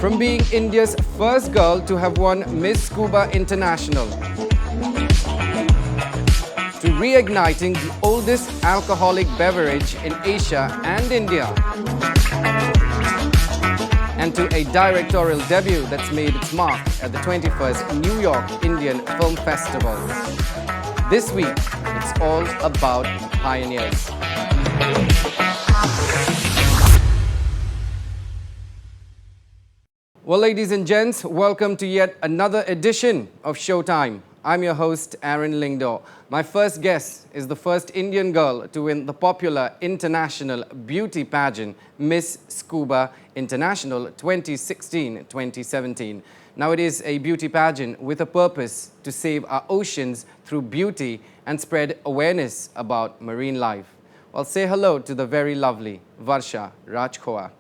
From being India's first girl to have won Miss Scuba International, to reigniting the oldest alcoholic beverage in Asia and India, and to a directorial debut that's made its mark at the 21st New York Indian Film Festival. This week, it's all about pioneers. Well, ladies and gents, welcome to yet another edition of Showtime. I'm your host, Lyngdoh. My first guest is the first Indian girl to win the popular international beauty pageant, Miss Scuba International 2016-2017. Now it is a beauty pageant with a purpose to save our oceans through beauty and spread awareness about marine life. Well, say hello to the very lovely Varsha Rajkhowa.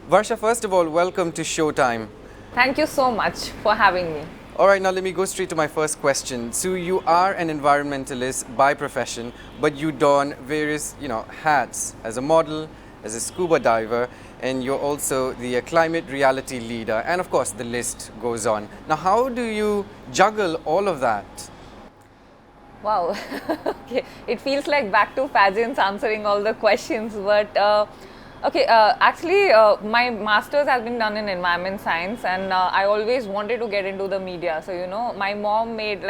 Varsha, first of all, welcome to Showtime. Thank you so much for having me. All right, now let me go straight to my first question. So you are an environmentalist by profession, but you don various, hats as a model, as a scuba diver, and you're also the climate reality leader. And of course, the list goes on. Now, how do you juggle all of that? Wow, okay. It feels like back to pageants answering all the questions, but my master's has been done in environment science, and I always wanted to get into the media. So, my mom made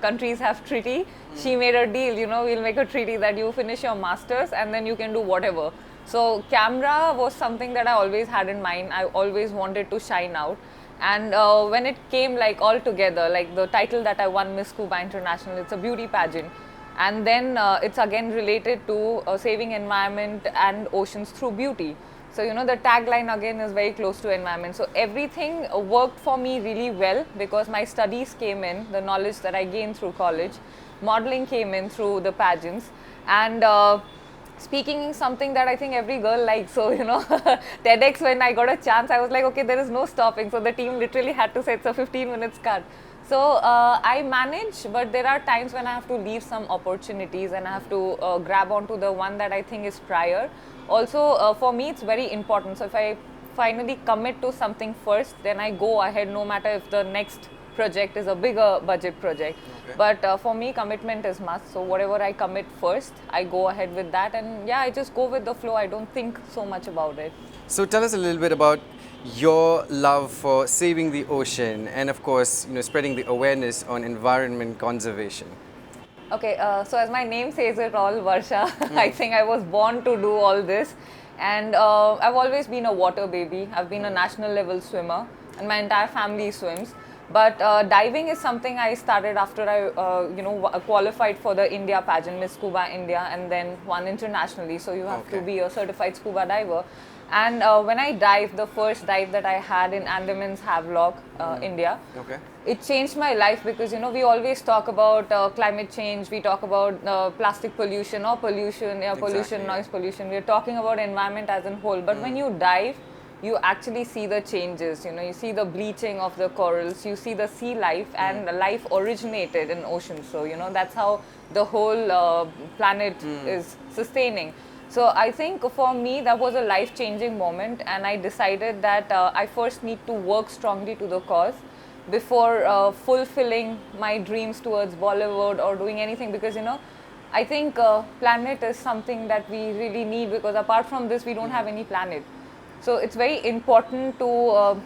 countries have treaty. She made a deal, we'll make a treaty that you finish your master's and then you can do whatever. So, camera was something that I always had in mind. I always wanted to shine out. And when it came all together, the title that I won, Miss Scuba International, it's a beauty pageant. And then it's again related to saving environment and oceans through beauty. So, the tagline again is very close to environment. So, everything worked for me really well because my studies came in, the knowledge that I gained through college, modeling came in through the pageants, and speaking is something that I think every girl likes. So, TEDx, when I got a chance, I was like, okay, there is no stopping. So, the team literally had to say it's a 15 minutes cut. So, I manage, but there are times when I have to leave some opportunities and I have to grab onto the one that I think is prior. Also, for me, it's very important. So, if I finally commit to something first, then I go ahead no matter if the next project is a bigger budget project. Okay. But for me, commitment is must. So, whatever I commit first, I go ahead with that. And yeah, I just go with the flow. I don't think so much about it. So, tell us a little bit about your love for saving the ocean and of course, spreading the awareness on environment conservation. Okay, so as my name says it all, Varsha, I think I was born to do all this, and I've always been a water baby. I've been a national level swimmer and my entire family swims. But diving is something I started after I qualified for the India pageant, Miss Scuba India, and then won internationally. So you have to be a certified scuba diver. And when I dived, the first dive that I had in Andaman's Havelock, India, it changed my life because, we always talk about climate change, we talk about plastic pollution or pollution, air pollution, noise pollution. We're talking about environment as a whole. But when you dive, you actually see the changes, you see the bleaching of the corals, you see the sea life, and life originated in oceans. So, that's how the whole planet is sustaining. So I think for me that was a life-changing moment, and I decided that I first need to work strongly to the cause before fulfilling my dreams towards Bollywood or doing anything, because I think planet is something that we really need, because apart from this we don't have any planet. So it's very important to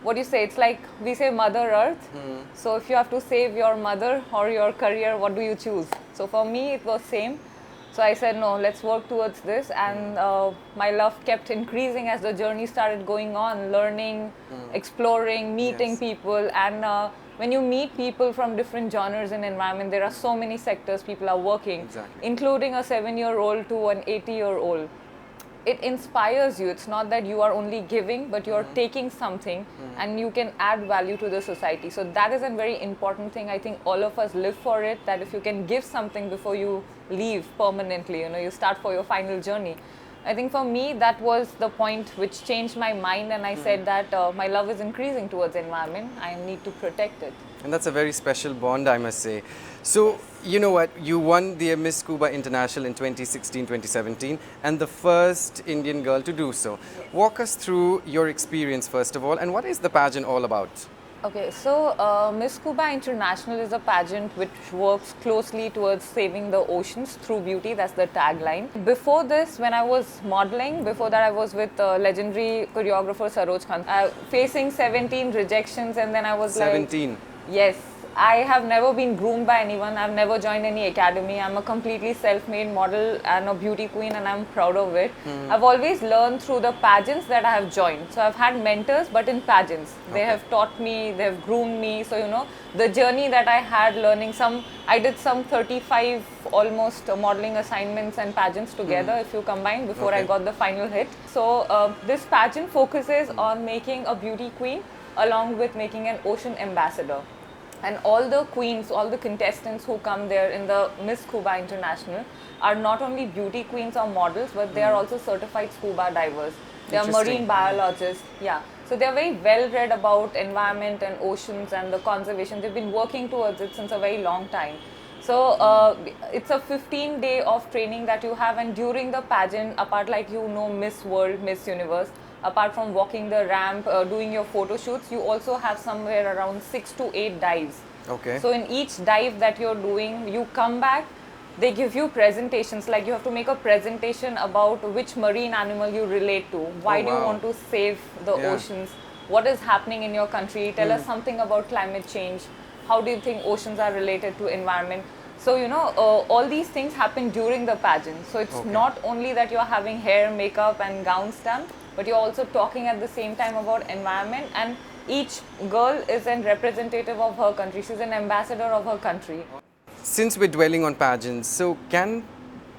it's like we say Mother Earth. So if you have to save your mother or your career, what do you choose? So for me it was same. So I said, no, let's work towards this, and my love kept increasing as the journey started going on, learning, exploring, meeting people. And when you meet people from different genres in environment, there are so many sectors people are working, including a 7-year-old to an 80-year-old. It inspires you. It's not that you are only giving, but you're taking something and you can add value to the society. So that is a very important thing. I think all of us live for it, that if you can give something before you leave permanently, you start for your final journey. I think for me that was the point which changed my mind, and I said that my love is increasing towards environment. I need to protect it. And that's a very special bond, I must say. So, you know what, you won the Miss Scuba International in 2016, 2017 and the first Indian girl to do so. Walk us through your experience first of all, and what is the pageant all about? Okay, so Miss Scuba International is a pageant which works closely towards saving the oceans through beauty. That's the tagline. Before this, when I was modeling, before that I was with legendary choreographer Saroj Khan, facing 17 rejections, and then I was 17. like, yes, I have never been groomed by anyone. I've never joined any academy. I'm a completely self-made model and a beauty queen, and I'm proud of it. I've always learned through the pageants that I have joined. So I've had mentors, but in pageants. They have taught me, they have groomed me. So, you know, the journey that I had learning I did some 35 almost modeling assignments and pageants together if you combine before I got the final hit. So this pageant focuses on making a beauty queen along with making an ocean ambassador. And all the queens, all the contestants who come there in the Miss Scuba International are not only beauty queens or models, but they are also certified scuba divers. They are marine biologists. Yeah. So they are very well read about environment and oceans and the conservation. They've been working towards it since a very long time. So it's a 15-day of training that you have, and during the pageant, apart like Miss World, Miss Universe, apart from walking the ramp, doing your photo shoots, you also have somewhere around 6 to 8 dives. Okay. So in each dive that you're doing, you come back, they give you presentations, like you have to make a presentation about which marine animal you relate to, why do you want to save the oceans, what is happening in your country, tell us something about climate change, how do you think oceans are related to environment. So, you know, all these things happen during the pageant. So it's not only that you're having hair, makeup and gowns done, but you're also talking at the same time about environment, and each girl is a representative of her country. She's an ambassador of her country. Since we're dwelling on pageants, so can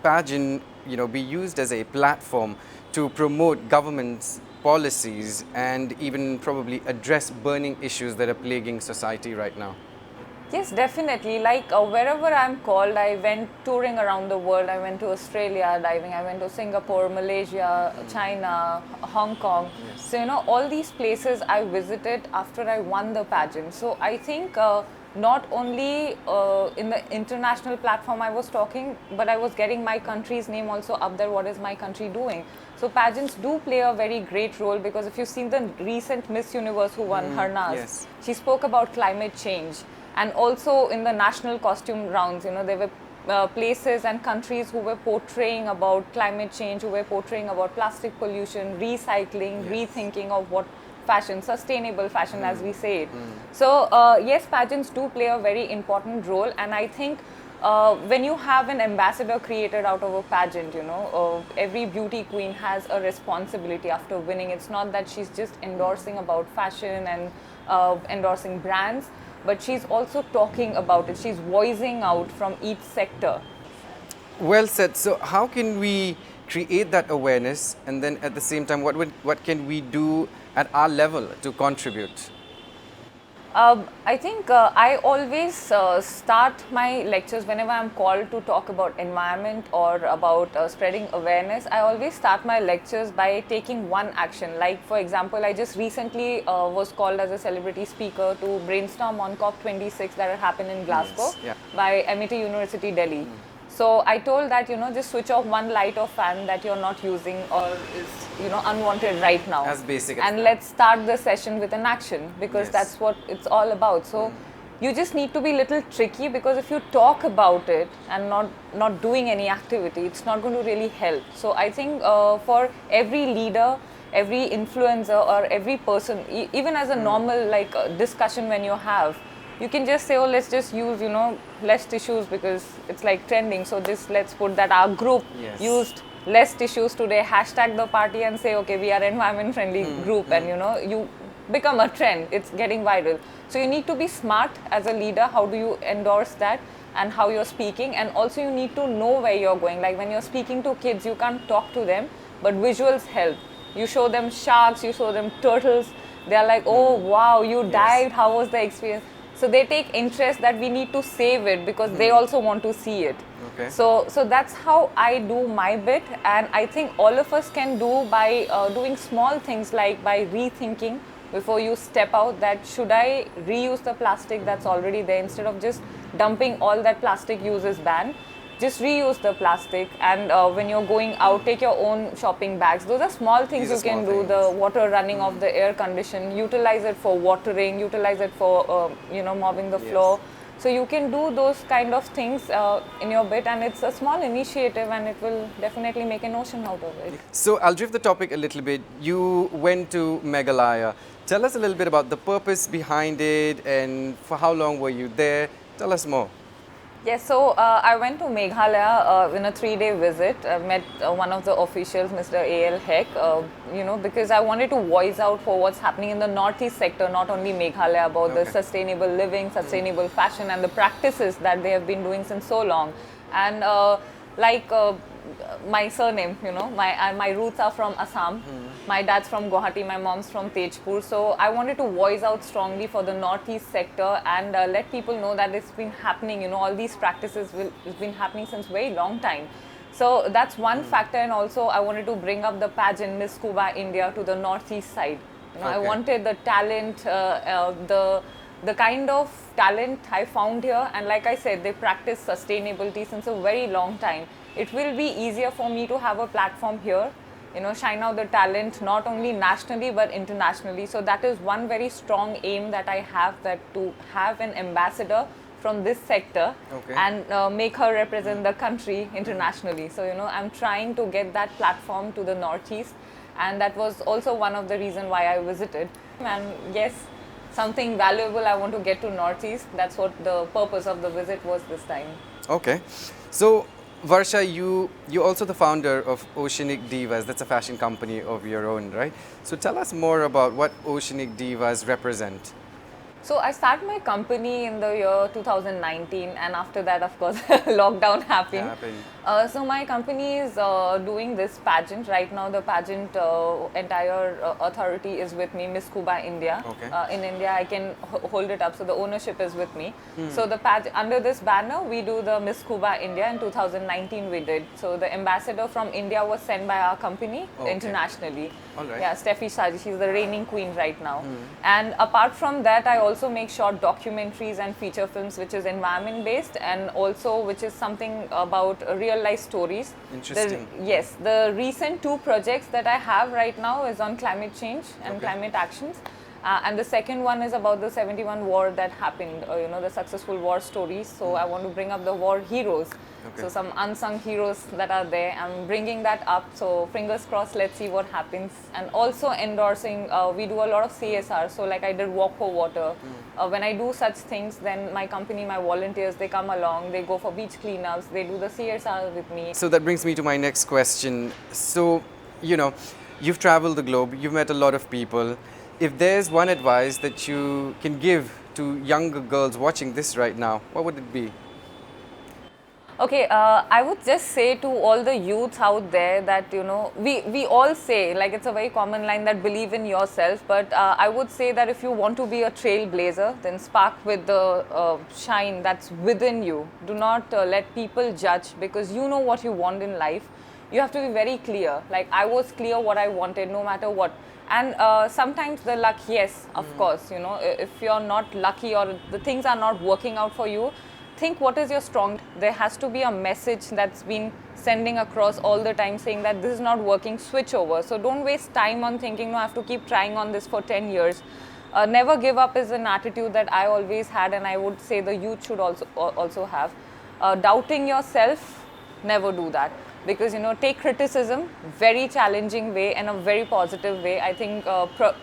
pageant, be used as a platform to promote government's policies and even probably address burning issues that are plaguing society right now? Yes, definitely. Like wherever I'm called, I went touring around the world. I went to Australia diving, I went to Singapore, Malaysia, China, Hong Kong. So, you know, all these places I visited after I won the pageant. So I think not only in the international platform I was talking, but I was getting my country's name also up there. What is my country doing? So pageants do play a very great role, because if you've seen the recent Miss Universe who won, Harnaz, she spoke about climate change. And also in the national costume rounds, you know, there were places and countries who were portraying about climate change, who were portraying about plastic pollution, recycling, rethinking of what fashion, sustainable fashion as we say it. So yes, pageants do play a very important role, and I think when you have an ambassador created out of a pageant, you know, every beauty queen has a responsibility after winning. It's not that she's just endorsing about fashion and endorsing brands, but she's also talking about it. She's voicing out from each sector. Well said. So how can we create that awareness, and then at the same time, what can we do at our level to contribute? I think I always start my lectures whenever I'm called to talk about environment or about spreading awareness. I always start my lectures by taking one action. Like, for example, I just recently was called as a celebrity speaker to brainstorm on COP26 that had happened in Glasgow by MIT University, Delhi. So I told that, you know, just switch off one light or fan that you're not using or is, you know, unwanted right now. As basic as and let's start the session with an action, because that's what it's all about. So you just need to be a little tricky, because if you talk about it and not doing any activity, it's not going to really help. So I think for every leader, every influencer or every person, even as a normal like discussion when you have, you can just say, oh, let's just use, you know, less tissues because it's like trending. So just let's put that our group used less tissues today, hashtag the party and say, okay, we are environment friendly group, and you know, you become a trend, it's getting viral. So you need to be smart as a leader. How do you endorse that and how you're speaking? And also you need to know where you're going. Like when you're speaking to kids, you can't talk to them, but visuals help. You show them sharks, you show them turtles. They're like, oh, wow, you dived, how was the experience? So they take interest that we need to save it, because they also want to see it. Okay. So that's how I do my bit, and I think all of us can do by doing small things, like by rethinking before you step out, that should I reuse the plastic that's already there, instead of just dumping all that plastic use is banned. Just reuse the plastic, and when you're going out, take your own shopping bags. Those are small things you can do. The water running off the air condition, utilize it for watering, utilize it for mopping the floor. So you can do those kind of things in your bit, and it's a small initiative, and it will definitely make an ocean out of it. So I'll drift the topic a little bit. You went to Meghalaya. Tell us a little bit about the purpose behind it, and for how long were you there? Tell us more. Yes, so I went to Meghalaya in a 3-day visit. I met one of the officials, Mr. A.L. Heck, because I wanted to voice out for what's happening in the northeast sector, not only Meghalaya, about the sustainable living, sustainable fashion, and the practices that they have been doing since so long. And my surname, my roots are from Assam. My dad's from Guwahati, my mom's from Tejpur. So I wanted to voice out strongly for the northeast sector and let people know that it's been happening. All these practices it's been happening since very long time. So that's one factor, and also I wanted to bring up the pageant Miss Scuba India to the northeast side. I wanted the talent, the kind of talent I found here, and like I said, they practice sustainability since a very long time. It will be easier for me to have a platform here, shine out the talent not only nationally but internationally. So that is one very strong aim that I have, that to have an ambassador from this sector and make her represent the country internationally. So I'm trying to get that platform to the northeast, and that was also one of the reasons why I visited. And yes, something valuable I want to get to northeast. That's what the purpose of the visit was this time. Okay, so Varsha, you're also the founder of Oceanic Divas. That's a fashion company of your own, right? So tell us more about what Oceanic Divas represent. So I started my company in the year 2019, and after that, of course, lockdown happened. So my company is doing this pageant right now. The pageant entire authority is with me, Miss Scuba India. In India, I can hold it up, so the ownership is with me. So the under this banner, we do the Miss Scuba India. In 2019, we did. So the ambassador from India was sent by our company internationally. Yeah, Steffi Shaji, she's the reigning queen right now. And apart from that, I also make short documentaries and feature films, which is environment based, and also which is something about real life stories. Interesting. Yes, the recent 2 projects that I have right now is on climate change and climate actions. And the second one is about the 71 war that happened, the successful war stories. So I want to bring up the war heroes. So some unsung heroes that are there, I'm bringing that up. So fingers crossed, let's see what happens. And also endorsing, we do a lot of CSR. So like I did Walk for Water. When I do such things, then my company, my volunteers, they come along, they go for beach cleanups, they do the CSR with me. So that brings me to my next question. So, you've traveled the globe, you've met a lot of people. If there's one advice that you can give to younger girls watching this right now, what would it be? Okay, I would just say to all the youths out there that, we all say, like it's a very common line, that believe in yourself. But I would say that if you want to be a trailblazer, then spark with the shine that's within you. Do not let people judge, because you know what you want in life. You have to be very clear. Like I was clear what I wanted, no matter what. And sometimes the luck, yes, of course, if you're not lucky or the things are not working out for you, think what is your strong. There has to be a message that's been sending across all the time, saying that this is not working, switch over. So don't waste time on thinking, no, I have to keep trying on this for 10 years. Never give up is an attitude that I always had, and I would say the youth should also have. Doubting yourself, never do that. Because, take criticism, very challenging way and a very positive way. I think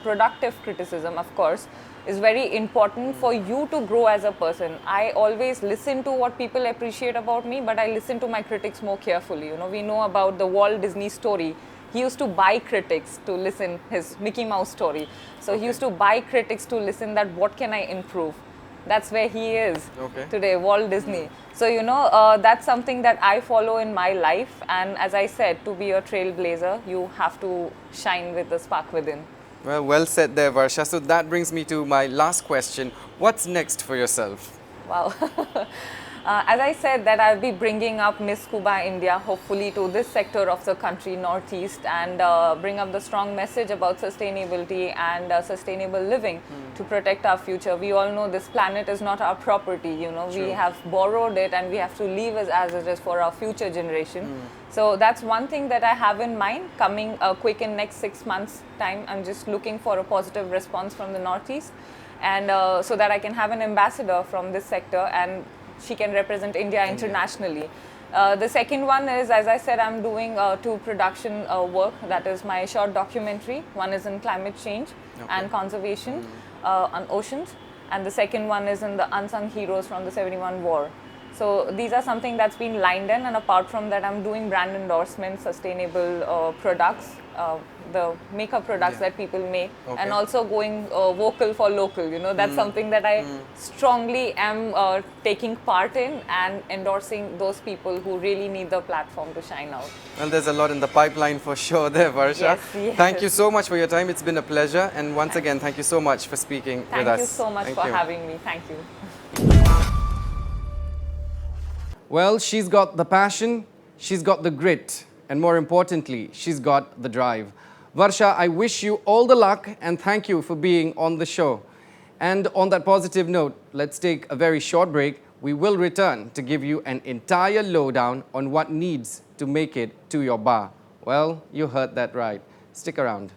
productive criticism, of course, is very important for you to grow as a person. I always listen to what people appreciate about me, but I listen to my critics more carefully. We know about the Walt Disney story. He used to buy critics to listen his Mickey Mouse story. So he used to buy critics to listen that what can I improve. That's where he is today, Walt Disney. So, that's something that I follow in my life. And as I said, to be a trailblazer, you have to shine with the spark within. Well said there, Varsha. So that brings me to my last question. What's next for yourself? Wow. As I said, that I'll be bringing up Miss Scuba India, hopefully to this sector of the country, Northeast, and bring up the strong message about sustainability and sustainable living to protect our future. We all know this planet is not our property. You know, we have borrowed it, and we have to leave it as it is for our future generation. So that's one thing that I have in mind coming quick in next 6 months' time. I'm just looking for a positive response from the Northeast, and so that I can have an ambassador from this sector and she can represent India internationally. The second one is, as I said, I'm doing two production work. That is my short documentary. One is in climate change and conservation on oceans, and the second one is in the unsung heroes from the 71 war. So these are something that's been lined in, and apart from that, I'm doing brand endorsements, sustainable products, the makeup products that people make, and also going vocal for local. You know, that's something that I strongly am taking part in and endorsing those people who really need the platform to shine out. Well, there's a lot in the pipeline for sure there, Varsha. Yes. Thank you so much for your time. It's been a pleasure. And once again, thank you so much for speaking with us. Thank you so much for having me. Thank you. Well, she's got the passion, she's got the grit, and more importantly, she's got the drive. Varsha, I wish you all the luck and thank you for being on the show. And on that positive note, let's take a very short break. We will return to give you an entire lowdown on what needs to make it to your bar. Well, you heard that right. Stick around.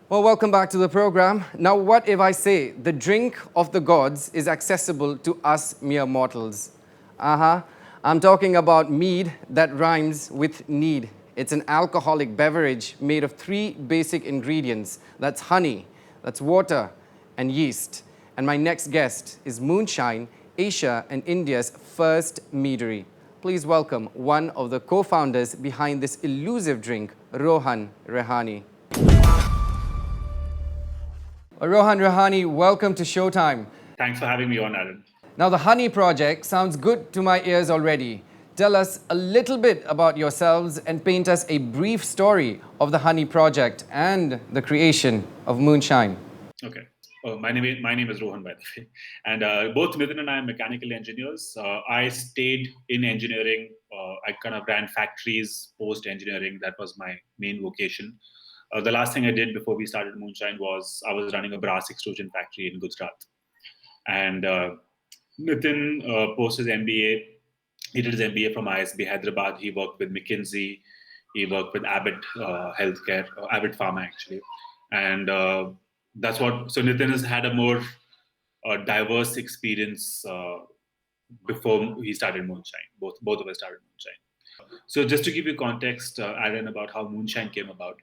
Well, welcome back to the program. Now, what if I say the drink of the gods is accessible to us mere mortals? I'm talking about mead that rhymes with need. It's an alcoholic beverage made of three basic ingredients. That's honey, that's water, and yeast. And my next guest is Moonshine, Asia and India's first meadery. Please welcome one of the co-founders behind this elusive drink, Rohan Rehani. Rohan Rehani, welcome to Showtime. Thanks for having me on, Aaron. Now, the Honey Project sounds good to my ears already. Tell us a little bit about yourselves and paint us a brief story of the Honey Project and the creation of Moonshine. Okay. My name is Rohan, by the way. And both Nitin and I are mechanical engineers. I stayed in engineering. I kind of ran factories post-engineering. That was my main vocation. The last thing I did before we started Moonshine was I was running a brass extrusion factory in Gujarat. And Nitin, post his MBA, he did his MBA from ISB Hyderabad. He worked with McKinsey. He worked with Abbott Healthcare, Abbott Pharma actually. And that's what, so Nitin has had a more diverse experience before he started Moonshine. Both of us started Moonshine. So just to give you context, Aaron, about how Moonshine came about.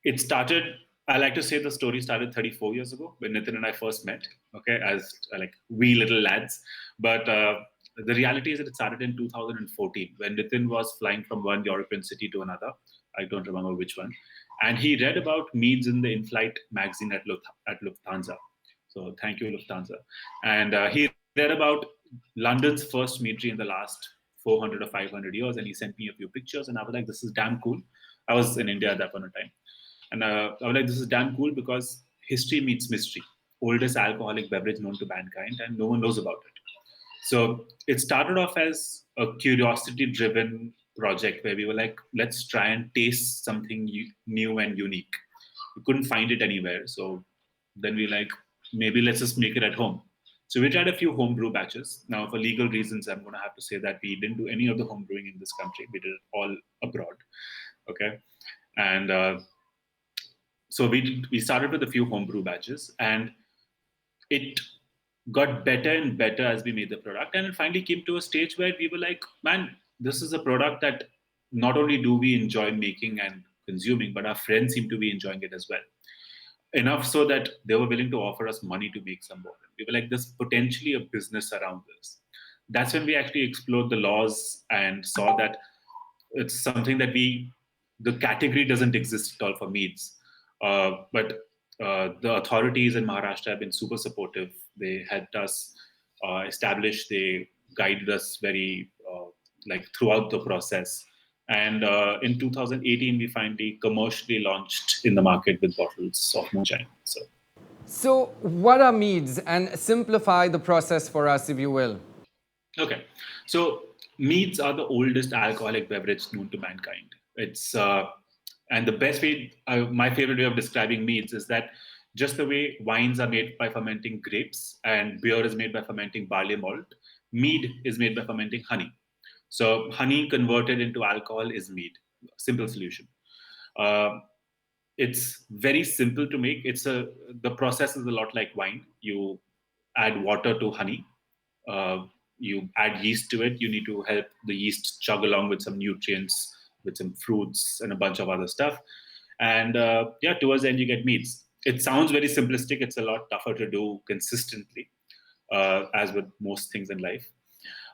It started, I like to say the story started 34 years ago when Nitin and I first met, okay, as like wee little lads. But the reality is that it started in 2014 when Nitin was flying from one European city to another. I don't remember which one. And he read about meads in the in-flight magazine at Lufthansa. So thank you, Lufthansa. And he read about London's first meadery in the last 400 or 500 years. And he sent me a few pictures and I was like, this is damn cool. I was in India at that point of time. And I was like, this is damn cool because history meets mystery. Oldest alcoholic beverage known to mankind, and no one knows about it. So it started off as a curiosity-driven project where we were like, let's try and taste something new and unique. We couldn't find it anywhere. So then we like, maybe let's just make it at home. So we tried a few homebrew batches. Now, for legal reasons, I'm going to have to say that we didn't do any of the homebrewing in this country. We did it all abroad. Okay. And so we started with a few homebrew batches, and it got better and better as we made the product, and it finally came to a stage where we were like, man, this is a product that not only do we enjoy making and consuming, but our friends seem to be enjoying it as well, enough so that they were willing to offer us money to make some more. We were like, there's potentially a business around this. That's when we actually explored the laws and saw that it's something that the category doesn't exist at all for meats. But the authorities in Maharashtra have been super supportive. They helped us establish, they guided us very like throughout the process. And in 2018, we finally commercially launched in the market with bottles of moonshine. So, what are meads? And simplify the process for us, if you will. Okay, so meads are the oldest alcoholic beverage known to mankind. It's and the best way, my favorite way of describing meads is that just the way wines are made by fermenting grapes and beer is made by fermenting barley malt, mead is made by fermenting honey. So honey converted into alcohol is mead. Simple solution. Uh, it's very simple to make. The process is a lot like wine. You add water to honey, uh, you add yeast to it. You need to help the yeast chug along with some nutrients, with some fruits and a bunch of other stuff. And yeah, towards the end you get meats. It sounds very simplistic. It's a lot tougher to do consistently, as with most things in life.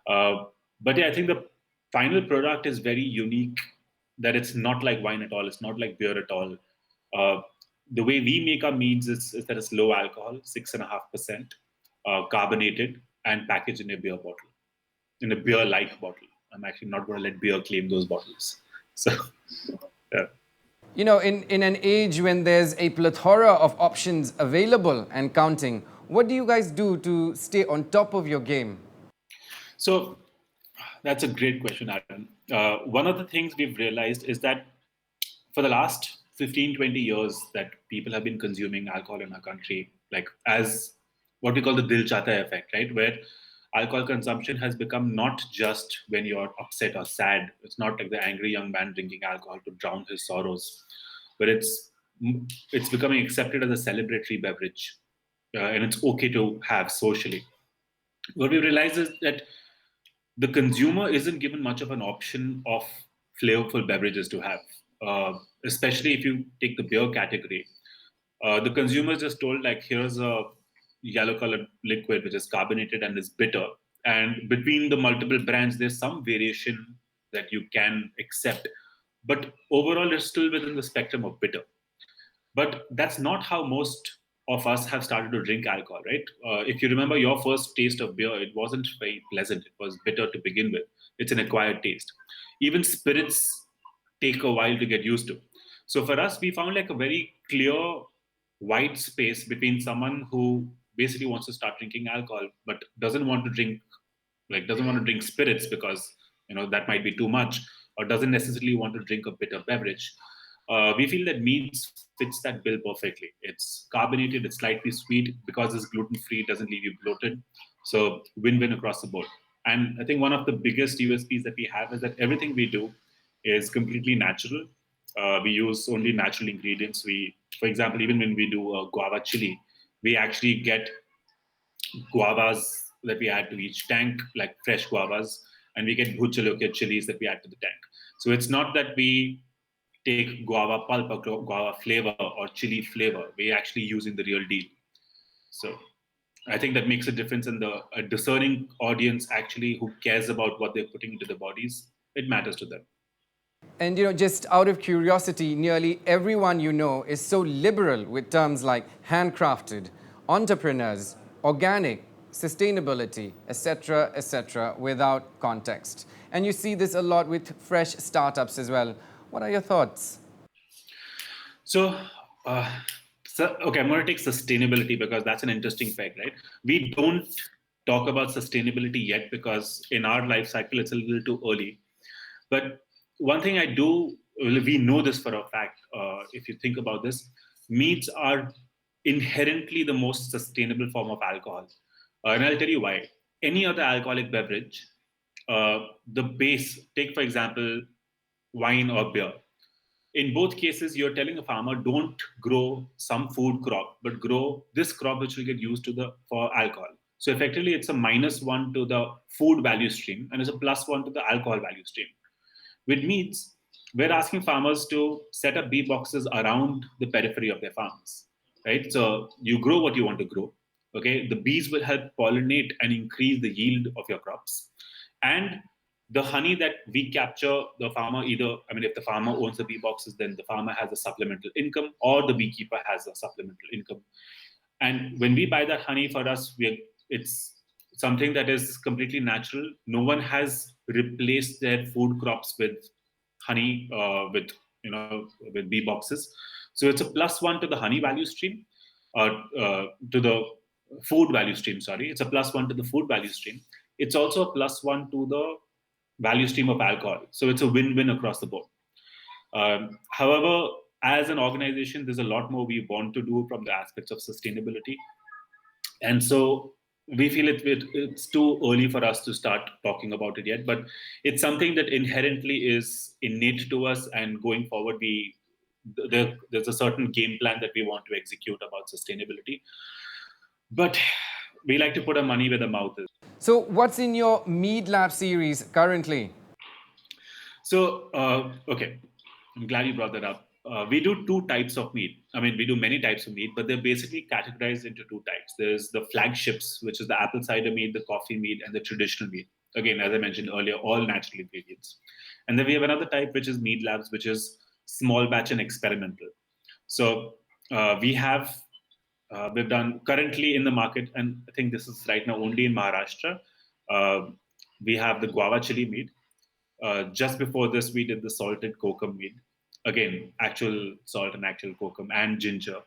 uh, but yeah, I think the final product is very unique, that it's not like wine at all, it's not like beer at all. uh, the way we make our meads is that it's low alcohol, 6.5%, carbonated, and packaged in a beer bottle, in a beer-like bottle. I'm actually not going to let beer claim those bottles. So, yeah. You know, in an age when there's a plethora of options available and counting, what do you guys do to stay on top of your game? So that's a great question, Aaron. One of the things we've realized is that for the last 15, 20 years that people have been consuming alcohol in our country, like as what we call the Dil Chata effect, right? Where alcohol consumption has become not just when you're upset or sad. It's not like the angry young man drinking alcohol to drown his sorrows, but it's becoming accepted as a celebratory beverage, and it's okay to have socially. What we realize is that the consumer isn't given much of an option of flavorful beverages to have, especially if you take the beer category. The consumer is just told, like, here's a yellow colored liquid which is carbonated and is bitter. And between the multiple brands, there's some variation that you can accept. But overall, it's still within the spectrum of bitter. But that's not how most of us have started to drink alcohol, right? If you remember your first taste of beer, it wasn't very pleasant. It was bitter to begin with. It's an acquired taste. Even spirits take a while to get used to. So for us, we found like a very clear white space between someone who basically wants to start drinking alcohol but doesn't want to drink spirits because that might be too much, or doesn't necessarily want to drink a bitter beverage. We feel that meats fits that bill perfectly. It's carbonated, it's slightly sweet. Because it's gluten free, it doesn't leave you bloated. So win-win across the board. And I think one of the biggest USPs that we have is that everything we do is completely natural. We use only natural ingredients. For example, even when we do a guava chili, we actually get guavas that we add to each tank, like fresh guavas, and we get bhuchaloke chilies that we add to the tank. So it's not that we take guava pulp or guava flavor or chili flavor. We're actually using the real deal. So I think that makes a difference in a discerning audience actually who cares about what they're putting into their bodies. It matters to them. And just out of curiosity, nearly everyone you know is so liberal with terms like handcrafted, entrepreneurs, organic, sustainability, etc., without context. And you see this a lot with fresh startups as well. What are your thoughts? So, okay, I'm going to take sustainability because that's an interesting fact, right? We don't talk about sustainability yet because in our life cycle it's a little too early. But one thing we know this for a fact. If you think about this, meats are inherently the most sustainable form of alcohol. And I'll tell you why. Any other alcoholic beverage, the base, take for example, wine or beer. In both cases, you're telling a farmer, don't grow some food crop, but grow this crop which will get used for alcohol. So effectively, it's a -1 to the food value stream and it's a +1 to the alcohol value stream, which means we're asking farmers to set up bee boxes around the periphery of their farms, right? So you grow what you want to grow. Okay, the bees will help pollinate and increase the yield of your crops, and the honey that we capture, the farmer either, I mean, if the farmer owns the bee boxes, then the farmer has a supplemental income, or the beekeeper has a supplemental income. And when we buy that honey, for us, it's something that is completely natural. No one has replaced their food crops with honey, with bee boxes. So it's a +1 to the honey value stream, to the food value stream. Sorry, it's a +1 to the food value stream. It's also a +1 to the value stream of alcohol. So it's a win-win across the board. However, as an organization, there's a lot more we want to do from the aspects of sustainability. And so we feel it's too early for us to start talking about it yet, but it's something that inherently is innate to us. And going forward, there's a certain game plan that we want to execute about sustainability. But we like to put our money where the mouth is. So, what's in your Mead Lab series currently? So, okay, I'm glad you brought that up. We do two types of meat. I mean, we do many types of meat, but they're basically categorized into two types. There's the flagships, which is the apple cider meat, the coffee meat, and the traditional meat. Again, as I mentioned earlier, all natural ingredients. And then we have another type, which is Mead Labs, which is small batch and experimental. So we've done currently in the market, and I think this is right now only in Maharashtra. We have the guava chili meat. Just before this, we did the salted kokum meat. Again, actual salt and actual kokum and ginger.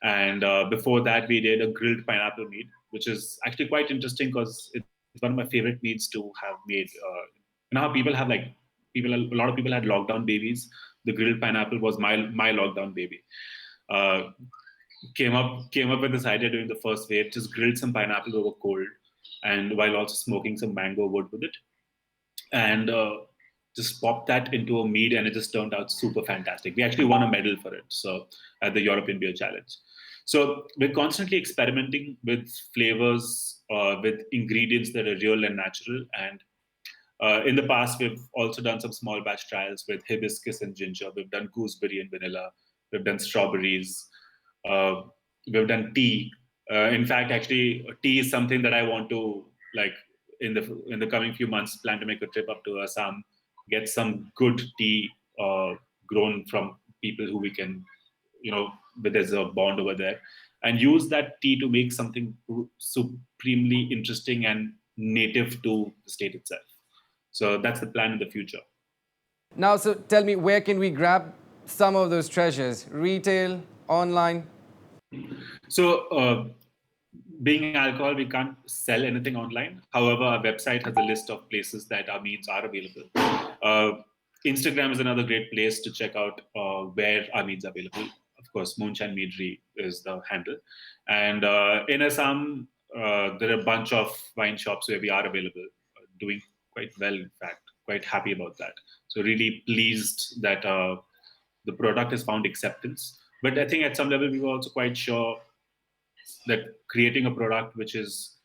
And before that, we did a grilled pineapple meat, which is actually quite interesting because it's one of my favorite meats to have made. How a lot of people had lockdown babies. The grilled pineapple was my lockdown baby. Uh, came up with this idea during the first wave. Just grilled some pineapple over cold, and while also smoking some mango wood with it, and just popped that into a mead, and it just turned out super fantastic. We actually won a medal for it, so at the European Beer Challenge. So we're constantly experimenting with flavors, with ingredients that are real and natural. And in the past, we've also done some small batch trials with hibiscus and ginger. We've done gooseberry and vanilla. We've done strawberries. Uh, we've done tea. In fact, actually, tea is something that I want to, like, in the coming few months, plan to make a trip up to Assam, get some good tea grown from people who we can, but there's a bond over there, and use that tea to make something supremely interesting and native to the state itself. So that's the plan in the future. Now, so tell me, where can we grab some of those treasures? Retail, online? So, being alcohol, we can't sell anything online. However, our website has a list of places that our meats are available. Instagram is another great place to check out where our meats are available. Of course, Moonshine Meadery is the handle. And in Assam, there are a bunch of wine shops where we are available, doing quite well, in fact. Quite happy about that. So really pleased that the product has found acceptance. But I think at some level, we were also quite sure that creating a product which is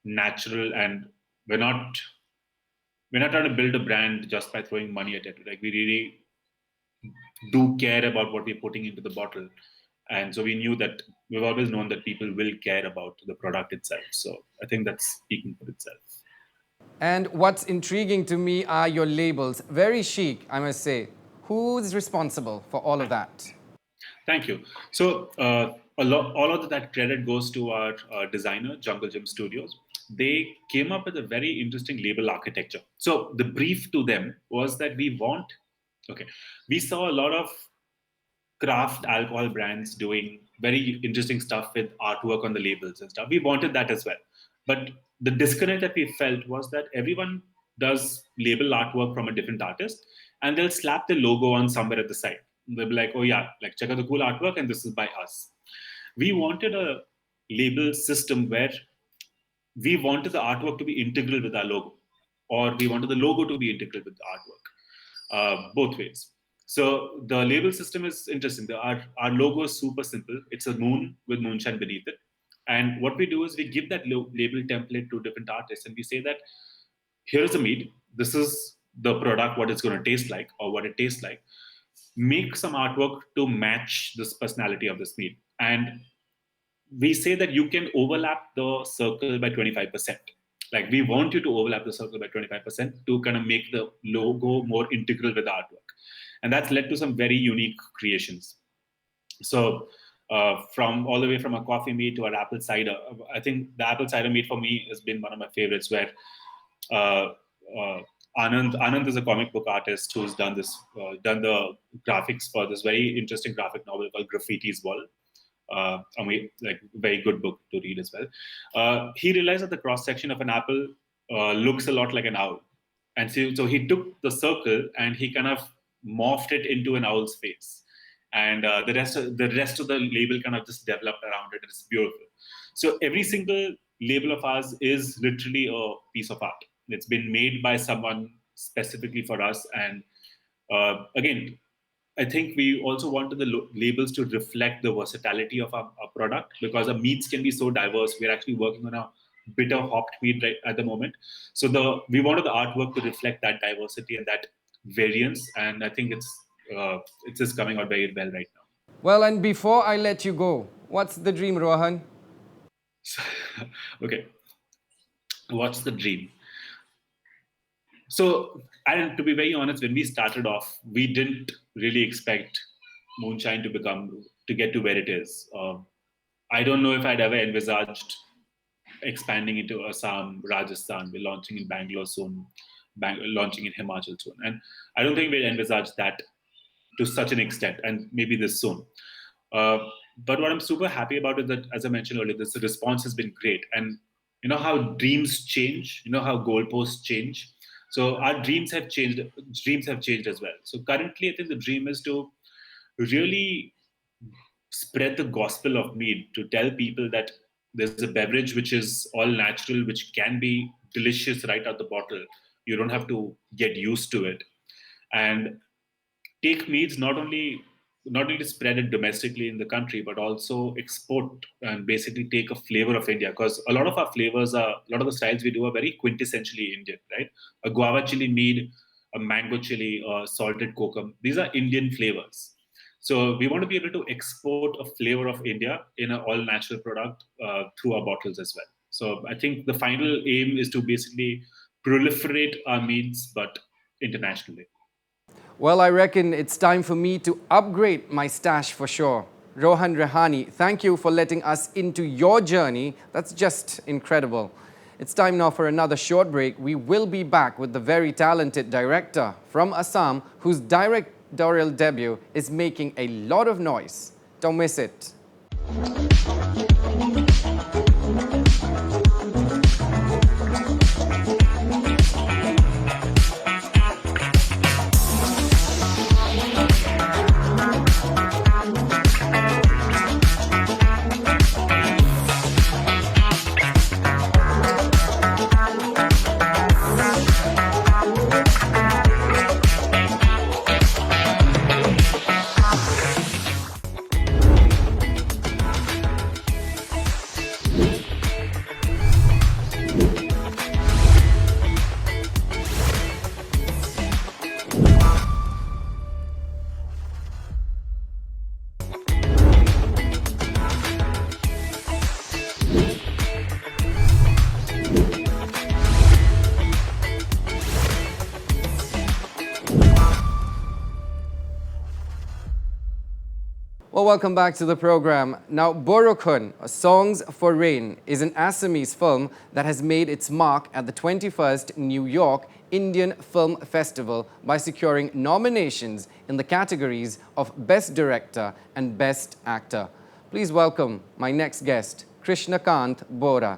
natural, and we're not trying to build a brand just by throwing money at it. Like, we really do care about what we're putting into the bottle. And so we've always known that people will care about the product itself. So I think that's speaking for itself. And what's intriguing to me are your labels. Very chic, I must say. Who's responsible for all of that? Thank you. So all of that credit goes to our designer, Jungle Gym Studios. They came up with a very interesting label architecture. So the brief to them was that we saw a lot of craft alcohol brands doing very interesting stuff with artwork on the labels and stuff. We wanted that as well. But the disconnect that we felt was that everyone does label artwork from a different artist, and they'll slap the logo on somewhere at the side. They'll be like, oh yeah, like, check out the cool artwork, and this is by us. We wanted a label system where we wanted the artwork to be integral with our logo, or we wanted the logo to be integral with the artwork, both ways. So the label system is interesting. Our logo is super simple. It's a moon with moonshine beneath it. And what we do is we give that label template to different artists, and we say that here is the meat. This is the product, what it's going to taste like, or what it tastes like. Make some artwork to match this personality of this meat. And we say that you can overlap the circle by 25%. Like, we want you to overlap the circle by 25% to kind of make the logo more integral with the artwork. And that's led to some very unique creations. So from all the way from a coffee meat to an apple cider, I think the apple cider meat for me has been one of my favorites, where uh, Anand is a comic book artist who's done the graphics for this very interesting graphic novel called Graffiti's Wall. Like, very good book to read as well. He realized that the cross section of an apple looks a lot like an owl, and so he took the circle and he kind of morphed it into an owl's face, and the rest of the label kind of just developed around it. It's beautiful. So every single label of ours is literally a piece of art. It's been made by someone specifically for us, and again, I think we also wanted the labels to reflect the versatility of our product, because our meats can be so diverse. We're actually working on a bitter hopped meat right at the moment. So we wanted the artwork to reflect that diversity and that variance. And I think it's just coming out very well right now. Well, and before I let you go, what's the dream, Rohan? Okay. What's the dream? So, and to be very honest, when we started off, we didn't really expect moonshine to get to where it is. I don't know if I'd ever envisaged expanding into Assam, Rajasthan. We're launching in Bangalore soon, launching in Himachal soon. And I don't think we'd envisaged that to such an extent, and maybe this soon. But what I'm super happy about is that, as I mentioned earlier, the response has been great. And you know how dreams change, you know how goalposts change. So our dreams have changed as well. So currently, I think the dream is to really spread the gospel of mead, to tell people that there's a beverage which is all natural, which can be delicious right out the bottle. You don't have to get used to it. And take meads not only to spread it domestically in the country, but also export and basically take a flavor of India. Because a lot of our flavors a lot of the styles we do are very quintessentially Indian, right? A guava chili mead, a mango chili, or salted kokum. These are Indian flavors. So we want to be able to export a flavor of India in an all-natural product through our bottles as well. So I think the final aim is to basically proliferate our meads, but internationally. Well, I reckon it's time for me to upgrade my stash for sure. Rohan Rehani, thank you for letting us into your journey. That's just incredible. It's time now for another short break. We will be back with the very talented director from Assam, whose directorial debut is making a lot of noise. Don't miss it. Well, welcome back to the program. Now, Borah, Songs for Rain, is an Assamese film that has made its mark at the 21st New York Indian Film Festival by securing nominations in the categories of Best Director and Best Actor. Please welcome my next guest, Krishna Kt, Borah.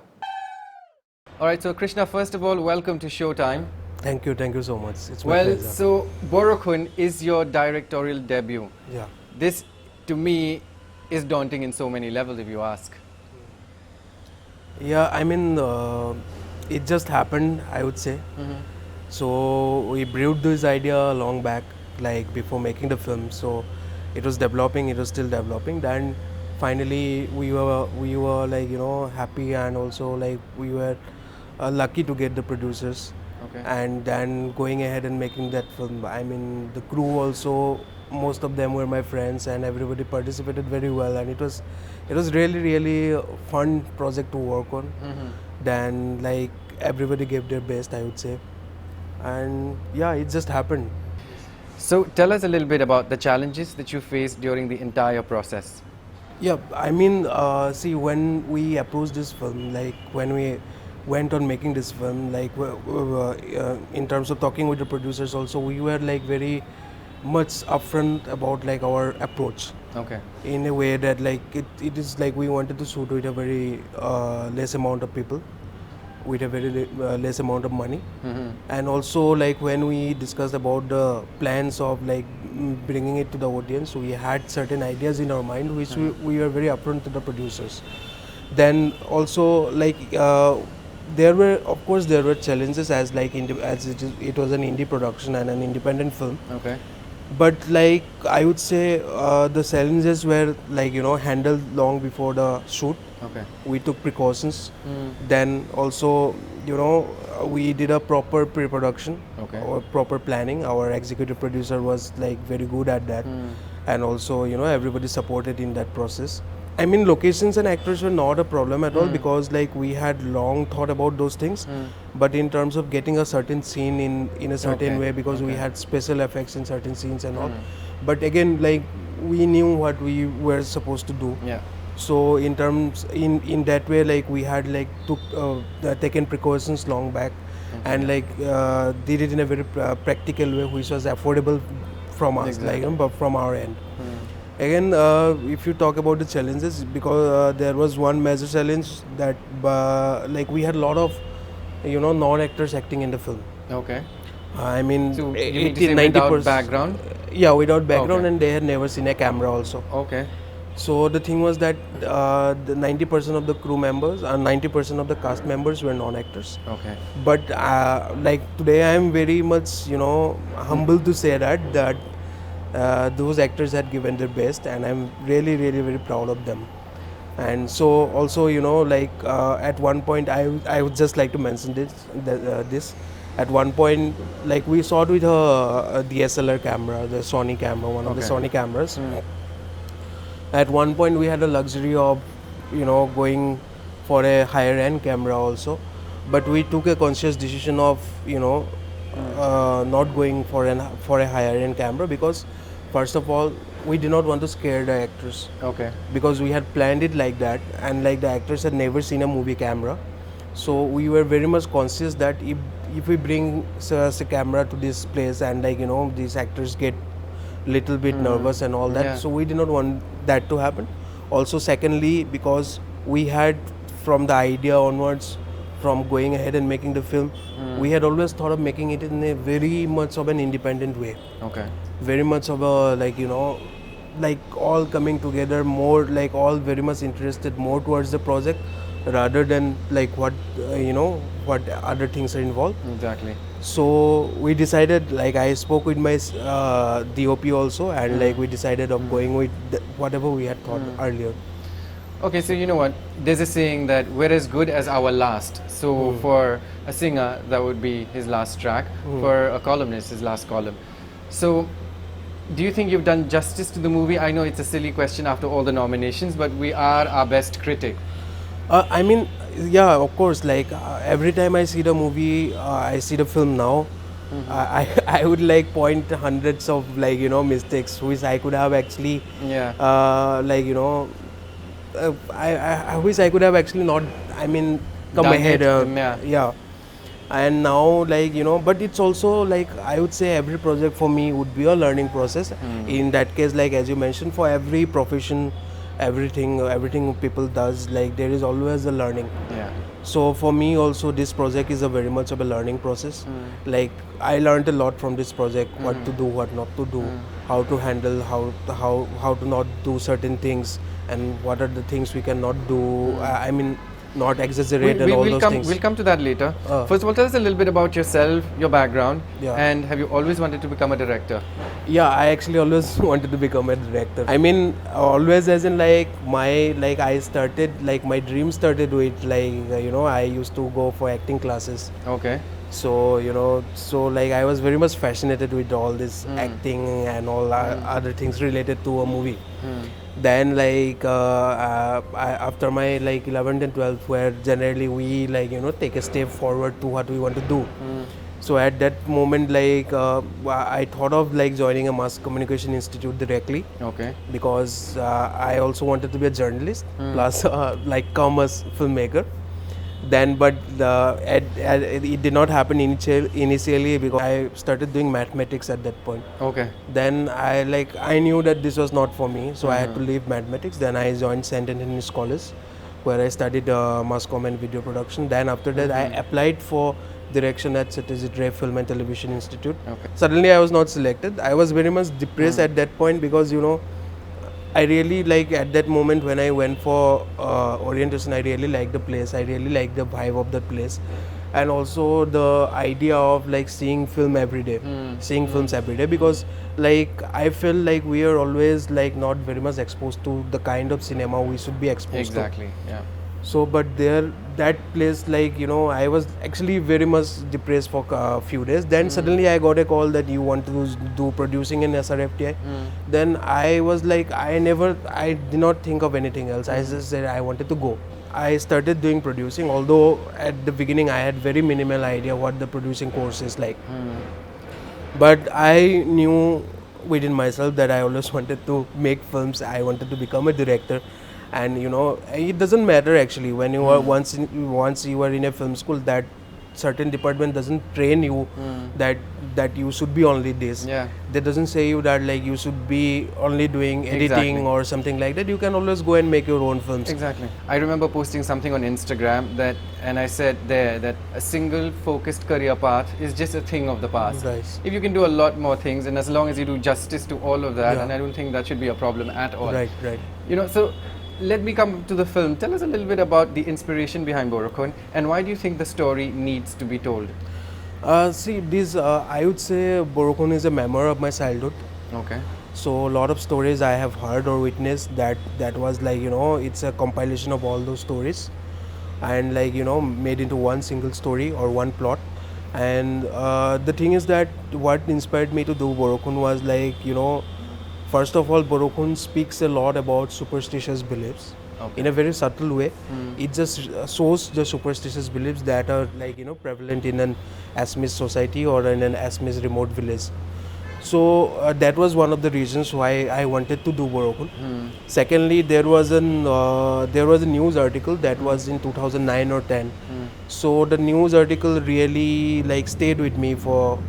All right, so Krishna, first of all, welcome to Showtime. Thank you so much. It's my pleasure. Well, so Borah is your directorial debut. Yeah. This, to me, is daunting in so many levels, if you ask. Yeah, I mean, it just happened, I would say. So we brewed this idea long back, like before making the film. So it was developing, it was still developing. Then finally we were like, you know, happy, and also like we were lucky to get the producers. Okay. And then going ahead and making that film. I mean, the crew also, most of them were my friends, and everybody participated very well, and it was really a fun project to work on. Then like everybody gave their best, I would say, and yeah, it just happened. So tell us a little bit about the challenges that you faced during the entire process. Yeah, I mean, see, when we approached this film, like when we went on making this film, like in terms of talking with the producers also, we were like very much upfront about like our approach, Okay. in a way that like it is like we wanted to shoot with a very less amount of people, with a very less amount of money. And also like when we discussed about the plans of like bringing it to the audience, we had certain ideas in our mind which we were very upfront to the producers. Then also like there were challenges, as like as it was an indie production and an independent film. Okay. But like I would say the challenges were like, you know, handled long before the shoot. Okay. We took precautions. Then also, you know, we did a proper pre-production, Okay. or proper planning. Our executive producer was like very good at that, and also, you know, everybody supported in that process. I mean, locations and actors were not a problem at all, because like we had long thought about those things. But in terms of getting a certain scene in a certain Okay. way, because we Okay. had special effects in certain scenes and all. But again, like we knew what we were supposed to do. Yeah. So in that way, like we had like taken precautions long back, and like did it in a very practical way, which was affordable from us, like, you know, but from our end. Again, if you talk about the challenges, because there was one major challenge that like we had a lot of, you know, non-actors acting in the film. Okay. I mean, So you mean to say without background? Yeah, without background, Okay. and they had never seen a camera also. Okay. So the thing was that the 90% of the crew members and 90% of the cast members were non-actors. Okay. But like today, I am very much, you know, humbled to say that those actors had given their best, and I'm really very proud of them. And so also, you know, like at one point, I would just like to mention this. At one point, like we shot with a DSLR camera, the Sony camera, one of the Okay. Sony cameras. At one point, we had a luxury of, you know, going for a higher end camera also, but we took a conscious decision of, you know, not going for a higher end camera, because first of all, we did not want to scare the actors, Okay. because we had planned it like that, and like the actors had never seen a movie camera. So we were very much conscious that if we bring a camera to this place, and like, you know, these actors get little bit nervous and all that. Yeah. So we did not want that to happen. Also, secondly, because we had, from the idea onwards, from going ahead and making the film, we had always thought of making it in a very much of an independent way. Okay. Very much of a, like, you know, like all coming together, more like all very much interested more towards the project, rather than like what you know, what other things are involved. Exactly. So we decided, like I spoke with my DOP also, and like we decided of going with whatever we had thought earlier. Okay, so you know what? There's a saying that we're as good as our last. So for a singer, that would be his last track. For a columnist, his last column. So do you think you've done justice to the movie? I know it's a silly question after all the nominations, but we are our best critic. I mean, yeah, of course. Like every time I see the movie, I see the film now. I would like point hundreds of, like, you know, mistakes which I could have actually, Yeah. like, you know, I wish I could have actually not. I mean, come Done ahead. it, Yeah. And now, like, you know, but it's also like, I would say every project for me would be a learning process. In that case, like as you mentioned, for every profession, everything people does, like there is always a learning. Yeah. So for me also, this project is a very much of a learning process. Like I learned a lot from this project, what to do, what not to do, how to handle, how to not do certain things, and what are the things we cannot do. I mean, not exaggerate and all those things. We'll come to that later. First of all, tell us a little bit about yourself, your background, and have you always wanted to become a director? Yeah, I actually always wanted to become a director. I mean, always as in like I started, like my dream started with like, I used to go for acting classes. Okay. So, like I was very much fascinated with all this acting and all other things related to a movie. Then like after my like 11th and 12th, where generally we like, take a step forward to what we want to do. So at that moment, like I thought of like joining a mass communication institute directly. Okay. Because I also wanted to be a journalist plus like come as filmmaker. Then, but it did not happen initially because I started doing mathematics at that point. Okay. Then I knew that this was not for me, so I had to leave mathematics. Then I joined St. Anthony's College, where I studied mass comm and video production. Then after that, I applied for direction at Satyajit Film and Television Institute. Okay. Suddenly, I was not selected. I was very much depressed at that point because I really like at that moment when I went for orientation, I really liked the place. I really liked the vibe of the place, and also the idea of like seeing film every day, seeing films every day. Because like I feel like we are always like not very much exposed to the kind of cinema we should be exposed to. Exactly. Yeah. So, but that place, like I was actually very much depressed for a few days. Then suddenly I got a call that you want to do producing in SRFTI. Then I was like, I did not think of anything else. I just said I wanted to go. I started doing producing, although at the beginning I had very minimal idea what the producing course is like. But I knew within myself that I always wanted to make films. I wanted to become a director. And it doesn't matter actually when you are once you are in a film school, that certain department doesn't train you that you should be only this. Yeah. They doesn't say you that like you should be only doing editing or something like that. You can always go and make your own films. Exactly. I remember posting something on Instagram and I said there that a single focused career path is just a thing of the past. Right. If you can do a lot more things, and as long as you do justice to all of that, and I don't think that should be a problem at all. Right. So let me come to the film. Tell us a little bit about the inspiration behind Borah, and why do you think the story needs to be told? See, I would say Borah is a memoir of my childhood. Okay. So a lot of stories I have heard or witnessed that was like it's a compilation of all those stories, and like made into one single story or one plot. And the thing is that what inspired me to do Borah was like first of all, Borah speaks a lot about superstitious beliefs in a very subtle way. It just shows the superstitious beliefs that are like prevalent in an Assamese society or in an Assamese remote village. So that was one of the reasons why I wanted to do Borah. Secondly, there was a news article that was in 2009 or 10. So the news article really like stayed with me for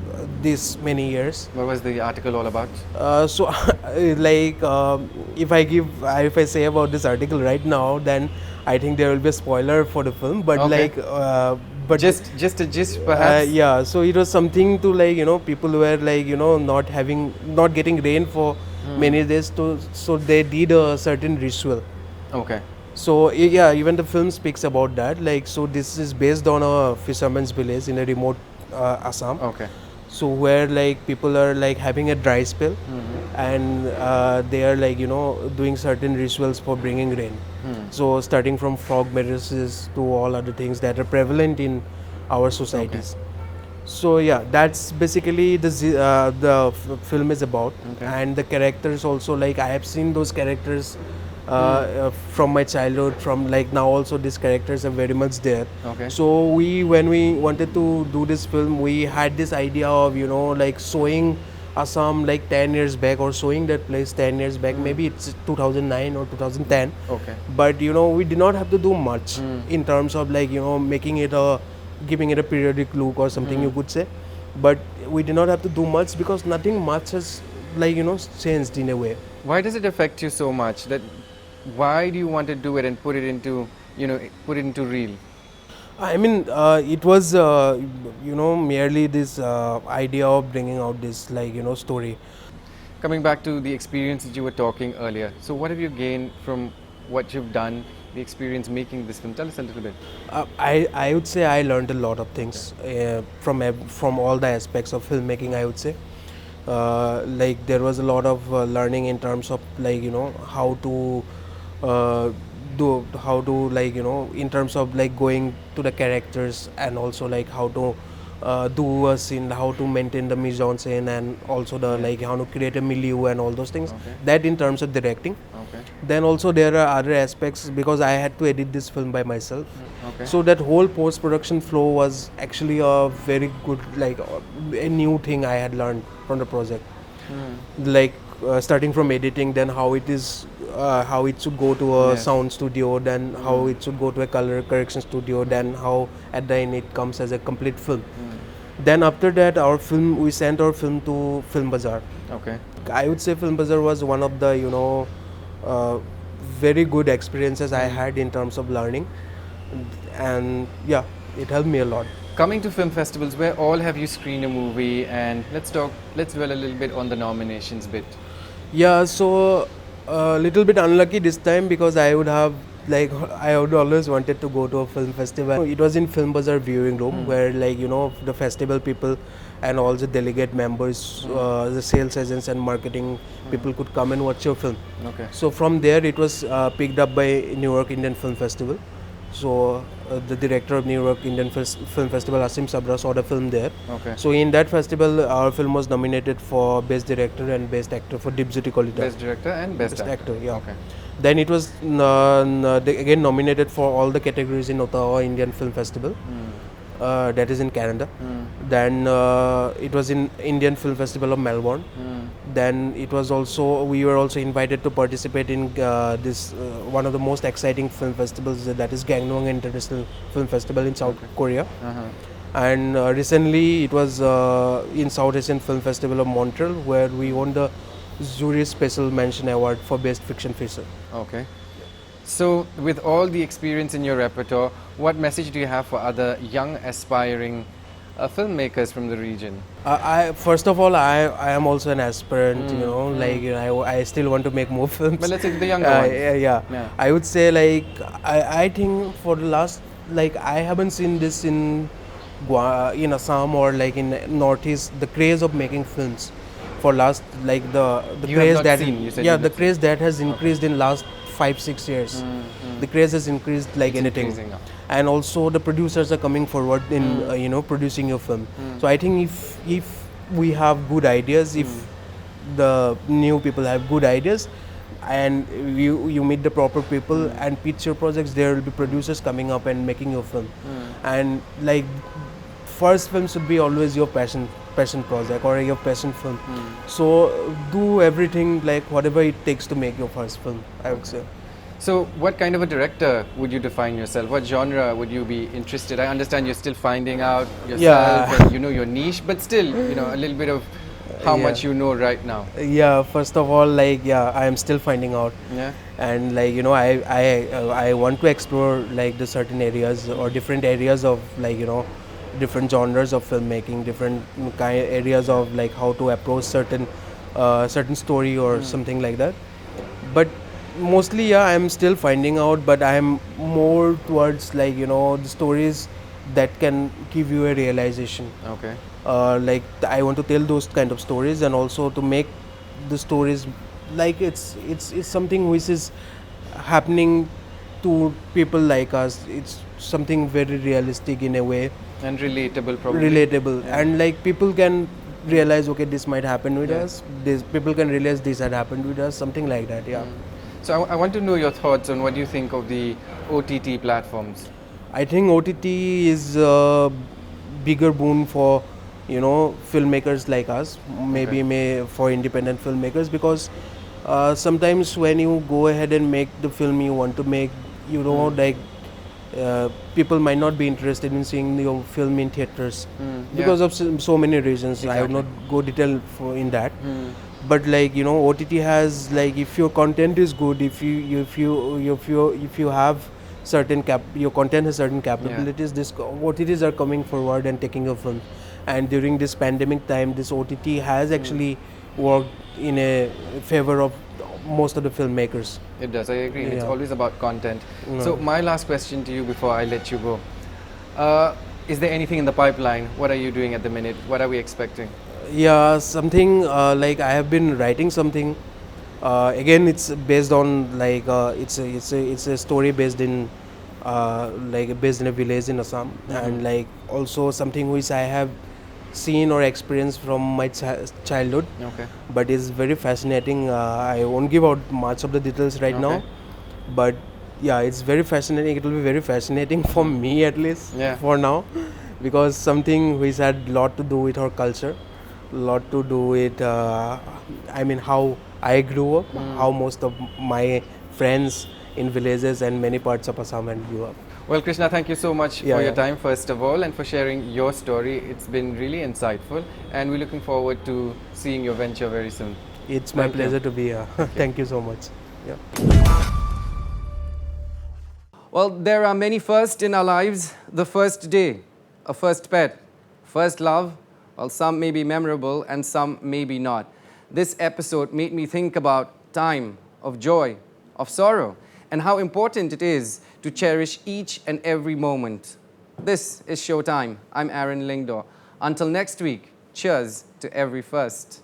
this many years. What was the article all about? So like if I say about this article right now, then I think there will be a spoiler for the film. But Okay. but just a gist perhaps. yeah. So it was something to like people were like not getting rain for many days. So they did a certain ritual. Okay. So yeah, even the film speaks about that. Like so, this is based on a fisherman's village in a remote Assam. Okay. So where like people are like having a dry spell, and they are like doing certain rituals for bringing rain. So starting from frog marriages to all other things that are prevalent in our societies. So yeah, that's basically the film is about. And the characters also, like I have seen those characters from my childhood, from like now also these characters are very much there. Okay. So when we wanted to do this film, we had this idea of like showing Assam like 10 years back, or showing that place 10 years back. Maybe it's 2009 or 2010. Okay. But we did not have to do much in terms of like giving it a periodic look or something you could say. But we did not have to do much because nothing much has like changed in a way. Why does it affect you so much? Why do you want to do it and put it into reel? I mean, it was merely this idea of bringing out this like story. Coming back to the experience that you were talking earlier, so what have you gained from what you've done the experience making this film? Tell us a little bit. I would say I learned a lot of things from all the aspects of filmmaking. I would say, like there was a lot of learning in terms of like how to how to like in terms of like going to the characters, and also like how to do a scene, how to maintain the mise en scène, and also the like how to create a milieu and all those things. Okay. That in terms of directing. Okay. Then also there are other aspects because I had to edit this film by myself. Okay. So that whole post-production flow was actually a very good, like a new thing I had learned from the project. Like starting from editing, then how it is, how it should go to a Yes. sound studio, then how it should go to a color correction studio, then how at the end it comes as a complete film. Then after that, we sent our film to Film Bazaar. Okay. I would say Film Bazaar was one of the very good experiences I had in terms of learning, and yeah, it helped me a lot. Coming to film festivals, where all have you screened a movie? And let's dwell a little bit on the nominations bit. Yeah, so a little bit unlucky this time because I would always wanted to go to a film festival. It was in Film Bazaar viewing room where the festival people and all the delegate members, the sales agents and marketing people could come and watch your film. Okay. So from there it was picked up by New York Indian Film Festival. So the director of New York Indian Film Festival, Asim Sabra, saw the film there. Okay. So in that festival, our film was nominated for Best Director and Best Actor for Dipziti Kolita. Best director and best actor. Yeah. Okay. Then it was again nominated for all the categories in Ottawa Indian Film Festival. That is in Canada. Then it was in Indian Film Festival of Melbourne. Then we were also invited to participate in this one of the most exciting film festivals, that is Gangneung International Film Festival in South Korea. And recently it was in South Asian Film Festival of Montreal, where we won the Jury Special Mention Award for Best Fiction Feature. Okay. So, with all the experience in your repertoire, what message do you have for other young, aspiring filmmakers from the region? First of all, I am also an aspirant. I still want to make more films. But let's say the younger ones. Yeah. I would say I think for the last I haven't seen this in Assam or in Northeast, the craze of making films for last the You craze have not that seen, you said yeah you the have craze that has increased in last 5-6 years. The craze has increased like anything. increasing now. And also the producers are coming forward in producing your film. So I think if we have good ideas, if the new people have good ideas, and you meet the proper people and pitch your projects, there will be producers coming up and making your film. And first film should be always your passion project or your passion film. So do everything whatever it takes to make your first film, I would say. So, what kind of a director would you define yourself? What genre would you be interested? I understand you're still finding out yourself and your niche, but still, a little bit of how much you know right now. Yeah, first of all, I am still finding out. Yeah. And I want to explore the certain areas or different areas of different genres of filmmaking, different areas of how to approach certain story or something like that. But mostly, I'm still finding out, but I'm more towards the stories that can give you a realization. Okay. I want to tell those kind of stories, and also to make the stories it's something which is happening to people like us. It's something very realistic in a way. And relatable, probably. Relatable, and people can realize, okay, this might happen with us. People can realize this had happened with us, something like that. Yeah. So I want to know your thoughts on what you think of the OTT platforms. I think OTT is a bigger boon for filmmakers like us, maybe for independent filmmakers, because sometimes when you go ahead and make the film you want to make, people might not be interested in seeing your film in theaters because of so many reasons. Exactly. I would not go detail in that. But OTT has if your content is good, if you have certain your content has certain capabilities, this OTTs are coming forward and taking your film. And during this pandemic time, this OTT has actually worked in a favor of most of the filmmakers. It does, I agree. It's Yeah. always about content. No. So my last question to you before I let you go. Is there anything in the pipeline? What are you doing at the minute? What are we expecting? Yeah, something like I have been writing something. Again, it's based on like it's a story based in based in a village in Assam, and like also something which I have seen or experienced from my childhood. Okay. But it's very fascinating. I won't give out much of the details right now, Okay. but yeah, it's very fascinating. It will be very fascinating for me at least Yeah. for now, because something which had lot to do with our culture, lot to do with I mean how I grew up, how most of my friends in villages and many parts of Assam and grew up. Well, Krishna, thank you so much Yeah, for your yeah. time, first of all, and for sharing your story. It's been really insightful, and we're looking forward to seeing your venture very soon. It's my Thank you. pleasure to be here. Thank you so much. Yeah. Well, there are many firsts in our lives. The first day, a first pet, first love. Well, some may be memorable and some maybe not. This episode made me think about time, of joy, of sorrow, and how important it is to cherish each and every moment. This is Showtime. I'm Aaron Lyngdoh. Until next week, cheers to every first.